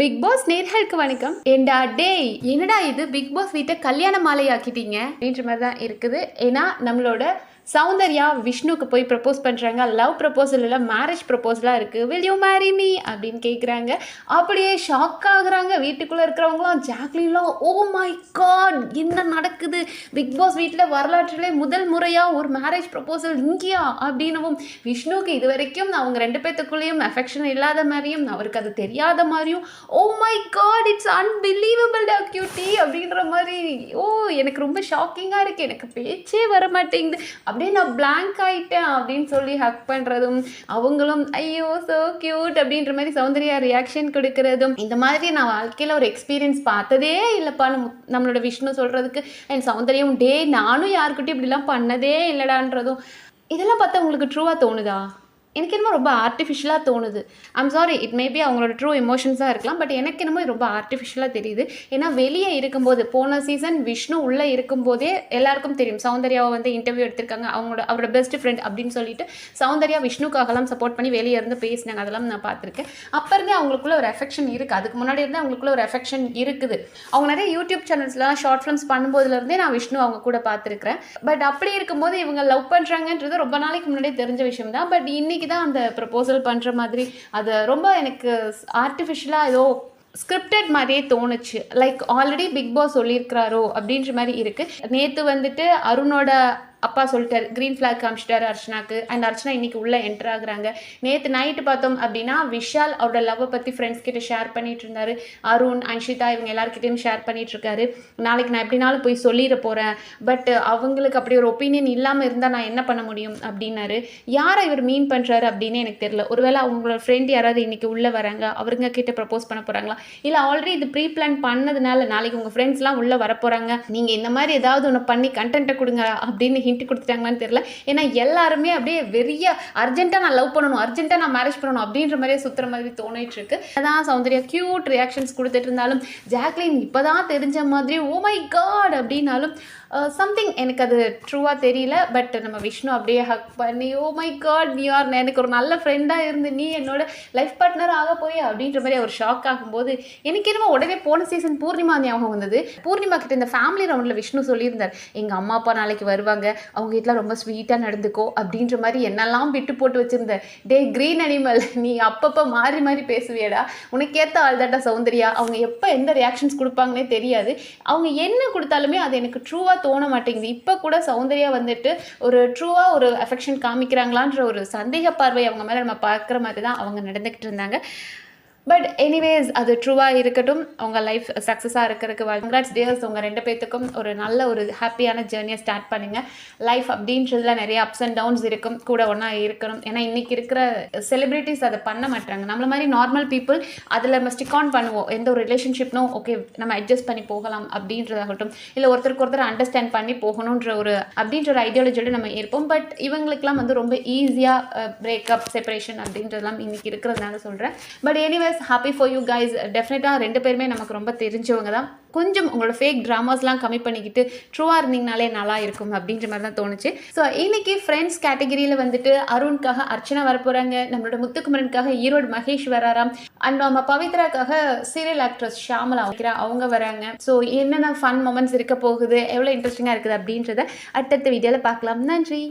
Big pass நேர்களுக்கு வணக்கம். ஏண்டா டேய், என்னடா இது பிக் பாஸ் வீட்டை கல்யாண மாலை ஆக்கிட்டீங்க அப்படின்ற மாதிரி தான் இருக்குது. ஏன்னா நம்மளோட சௌந்தர்யா விஷ்ணுக்கு போய் ப்ரப்போஸ் பண்ணுறாங்க. லவ் ப்ரப்போசல் இல்லை, மேரேஜ் ப்ரப்போசலாக இருக்குது. வில் யூ மேரி மீ அப்படின்னு கேட்குறாங்க. அப்படியே ஷாக் ஆகுறாங்க வீட்டுக்குள்ளே இருக்கிறவங்களாம். ஜாக்லின்லாம் ஓ மை காட், என்ன நடக்குது, பிக் பாஸ் வீட்டில் வரலாற்றிலே முதல் முறையாக ஒரு மேரேஜ் ப்ரப்போசல் இங்கேயா அப்படின்னவும், விஷ்ணுக்கு இது வரைக்கும் அவங்க ரெண்டு பேத்துக்குள்ளேயும் அஃபெக்ஷன் இல்லாத மாதிரியும் அவருக்கு அது தெரியாத மாதிரியும், oh my god it's unbelievable டா கியூட்டி அப்படின்ற மாதிரி, ஓ எனக்கு ரொம்ப ஷாக்கிங்காக இருக்குது, எனக்கு பேச்சே வர மாட்டேங்குது, அப்படியே நான் பிளாங்க் ஆகிட்டேன் அப்படின்னு சொல்லி ஹக் பண்ணுறதும், அவங்களும் ஐயோ ஸோ க்யூட் அப்படின்ற மாதிரி சௌந்தர்யா ரியாக்ஷன் கொடுக்கறதும், இந்த மாதிரி நான் வாழ்க்கையில் ஒரு எக்ஸ்பீரியன்ஸ் பார்த்ததே இல்லைப்பான்னு நம்மளோட விஷ்ணு சொல்கிறதுக்கு, அண்ட் சௌந்தர்யம் டே நானும் யாருக்கிட்டையும் இப்படிலாம் பண்ணதே இல்லைடான்றதும், இதெல்லாம் பார்த்தா உங்களுக்கு ட்ரூவாக தோணுதா? எனக்கு என்னமோ ரொம்ப ஆர்டிஃபிஷியலாக தோணுது. ஐம் சாரி, இட் மேபி அவங்களோட ட்ரூ எமோஷன்ஸாக இருக்கலாம். பட் எனக்கு என்னமோ ரொம்ப ஆர்டிஃபிஷியலாக தெரியுது. ஏன்னா வெளியே இருக்கும்போது, போன சீசன் விஷ்ணு உள்ளே இருக்கும்போதே எல்லாருக்கும் தெரியும் சௌந்தர்யாவை வந்து இன்டர்வியூ எடுத்திருக்காங்க. அவரோட பெஸ்ட் ஃப்ரெண்ட் அப்படின்னு சொல்லிட்டு சௌந்தர்யா விஷ்ணுக்காகலாம் சப்போர்ட் பண்ணி வெளியே இருந்து பேசினாங்க. அதெல்லாம் நான் பார்த்துருக்கேன். அப்போ இருந்தே அவங்களுக்குள்ள ஒரு அஃபெக்ஷன் இருக்குது. அதுக்கு முன்னாடி இருந்தே அவங்களுக்குள்ள ஒரு அஃபெக்ஷன் இருக்குது. அவங்க நிறைய யூடியூப் சேனல்ஸ்லாம் ஷார்ட் ஃபிலிம்ஸ் பண்ணும்போதுலேருந்தே நான் விஷ்ணு அவங்க கூட பார்த்துருக்கிறேன். பட் அப்படி இருக்கும்போது இவங்க லவ் பண்ணுறாங்கன்றது ரொம்ப நாளைக்கு முன்னாடியே தெரிஞ்ச விஷயம் தான். பட் இன்னைக்கு தான் அந்த ப்ரப்போசல் பண்ணுற மாதிரி அது ரொம்ப எனக்கு ஆர்டிஃபிஷியலாக ஏதோ ஸ்கிரிப்டட் மாதிரியே தோணுச்சு. லைக் ஆல்ரெடி பிக் பாஸ் சொல்லியிருக்கிறாரோ அப்படின்ற மாதிரி இருக்குது. நேற்று வந்துட்டு அருணோட அப்பா சொல்லிட்டார், க்ரீன் ஃப்ளாக் காமிச்சிட்டாரு அர்ச்சனாக்கு. அண்ட் அர்ச்சனா இன்னைக்கு உள்ளே என்டர் ஆகுறாங்க. நேற்று நைட்டு பார்த்தோம் அப்படின்னா விஷால் அவரோட லவ்வை பற்றி ஃப்ரெண்ட்ஸ் கிட்ட ஷேர் பண்ணிட்டு இருந்தாரு. அருண், அன்ஷிதா இவங்க எல்லாருக்கிட்டையும் ஷேர் பண்ணிட்டு இருக்காரு. நாளைக்கு நான் எப்படினாலும் போய் சொல்லிட போகிறேன், பட் அவங்களுக்கு அப்படி ஒரு ஒப்பீனியன் இல்லாமல் இருந்தால் நான் என்ன பண்ண முடியும் அப்படின்னாரு. யாரை இவர் மீன் பண்ணுறாரு அப்படின்னு எனக்கு தெரியல. ஒருவேளை அவங்களோட ஃப்ரெண்ட் யாராவது இன்னைக்கு உள்ளே வராங்க, அவருங்க கிட்ட ப்ரப்போஸ் பண்ண போகிறாங்களா, இல்லை ஆல்ரெடி இது ப்ரீ பிளான் பண்ணதுனால நாளைக்கு உங்கள் ஃப்ரெண்ட்ஸ்லாம் உள்ளே வர போகிறாங்க, நீங்கள் இந்த மாதிரி ஏதாவது ஒன்று பண்ணி கண்டென்ட்டை கொடுங்க அப்படின்னு ஹிண்ட் கொடுத்துட்டாங்களான்னு தெரியல. ஏன்னா எல்லாருமே அப்படியே வெறிய அர்ஜென்ட்டாக நான் லவ் பண்ணணும், அர்ஜென்ட்டாக நான் மேரேஜ் பண்ணணும் அப்படின்ற மாதிரியே சுற்றுற மாதிரி தோணிட்டு இருக்கு. அதான் சௌந்தர்யா க்யூட் ரியாக்ஷன்ஸ் கொடுத்துட்டு இருந்தாலும், ஜாக்லின் இப்போதான் தெரிஞ்ச மாதிரி ஓ மை காட் அப்படின்னாலும் சம்திங் எனக்கு அது ட்ரூவாக தெரியல. பட் நம்ம விஷ்ணு அப்படியே ஹக் பண்ணி ஓ மை காட் நீ ஆர் எனக்கு ஒரு நல்ல ஃப்ரெண்டாக இருந்து நீ என்னோட லைஃப் பார்ட்னர் ஆக போய் அப்படின்ற மாதிரி அவர் ஷாக் ஆகும்போது, எனக்கு என்னமோ உடனே போன சீசன் பூர்ணிமா ஞாபகம் வந்தது. பூர்ணிமா கிட்ட இந்த ஃபேமிலி ரவுண்டில் விஷ்ணு சொல்லியிருந்தார், எங்கள் அம்மா அப்பா நாளைக்கு வருவாங்க, அவங்க வீட்டில் ரொம்ப ஸ்வீட்டாக நடந்துக்கோ அப்படின்ற மாதிரி என்னெல்லாம் விட்டு போட்டு வச்சுருந்தேன். டே க்ரீன் அனிமல், நீ அப்பப்போ மாறி மாறி பேசுவியடா, உனக்கு ஏற்ற ஆள் தாட்டா சௌந்தர்யா. அவங்க எப்போ எந்த ரியாக்ஷன்ஸ் கொடுப்பாங்கன்னே தெரியாது. அவங்க என்ன கொடுத்தாலுமே அது எனக்கு ட்ரூவாக தோண மாட்டேங்குது. இப்போ கூட சௌந்தர்யா வந்துட்டு ஒரு ட்ரூவாக ஒரு அஃபெக்ஷன் காமிக்கிறாங்களான்ற ஒரு சந்தேக பார்வை அவங்க மேலே நம்ம பார்க்குற மாதிரி தான் அவங்க நடந்துக்கிட்டு இருந்தாங்க. பட் எனிவேஸ் அது ட்ரூவாக இருக்கட்டும், அவங்க லைஃப் சக்ஸஸாக இருக்கிறதுக்கு கங்க்ராட்ஸ் டேர்ஸ். உங்கள் ரெண்டு பேர்த்துக்கும் ஒரு நல்ல ஒரு ஹாப்பியான ஜேர்னியை ஸ்டார்ட் பண்ணுங்கள். லைஃப் அப்படின்றதுல நிறைய அப்ஸ் அண்ட் டவுன்ஸ் இருக்கும், கூட ஒன்றா இருக்கணும். ஏன்னா இன்றைக்கி இருக்கிற செலிப்ரிட்டிஸ் அதை பண்ண மாட்டாங்க. நம்மள மாதிரி நார்மல் பீப்புள் அதில் நம்ம ஸ்டிக் ஆன் பண்ணுவோம். எந்த ஒரு ரிலேஷன்ஷிப்னும் ஓகே நம்ம அட்ஜஸ்ட் பண்ணி போகலாம் அப்படின்றதாகட்டும், இல்லை ஒருத்தருக்கு ஒருத்தர் அண்டர்ஸ்டாண்ட் பண்ணி போகணுன்ற ஒரு ஐடியாலஜியோடு நம்ம இருப்போம். பட் இவங்களுக்கெல்லாம் வந்து ரொம்ப ஈஸியாக பிரேக்கப், செப்பரேஷன் அப்படின்றதெல்லாம் இன்றைக்கி இருக்கிறதுனால சொல்கிறேன். But anyway happy for you guys. டெஃபினட்டாக ரெண்டு பேருமே நமக்கு ரொம்ப தெரிஞ்சவங்க தான். கொஞ்சம் உங்களோட ஃபேக் ட்ராமாஸ்லாம் கம்மி பண்ணிக்கிட்டு ட்ரூவாக இருந்தீங்கனாலே நல்லா இருக்கும் அப்படின்ற மாதிரி தான் தோணுச்சு. ஸோ இன்னைக்கு ஃப்ரெண்ட்ஸ் கேட்டகிரியில் வந்துட்டு அருணுக்காக அர்ச்சனா வர போகிறாங்க, நம்மளோட முத்துக்குமரனுக்காக ஈரோடு மகேஷ் வராராம், அண்ட் நம்ம பவித்ராக்காக சீரியல் ஆக்ட்ரஸ் ஷாமலா வைக்கிறா அவங்க வராங்க. ஸோ என்னென்ன ஃபன் மொமெண்ட்ஸ் இருக்க போகுது, எவ்வளோ இன்ட்ரெஸ்டிங்காக இருக்குது அப்படின்றத அடுத்தடுத்த வீடியோவில் பார்க்கலாம். நன்றி.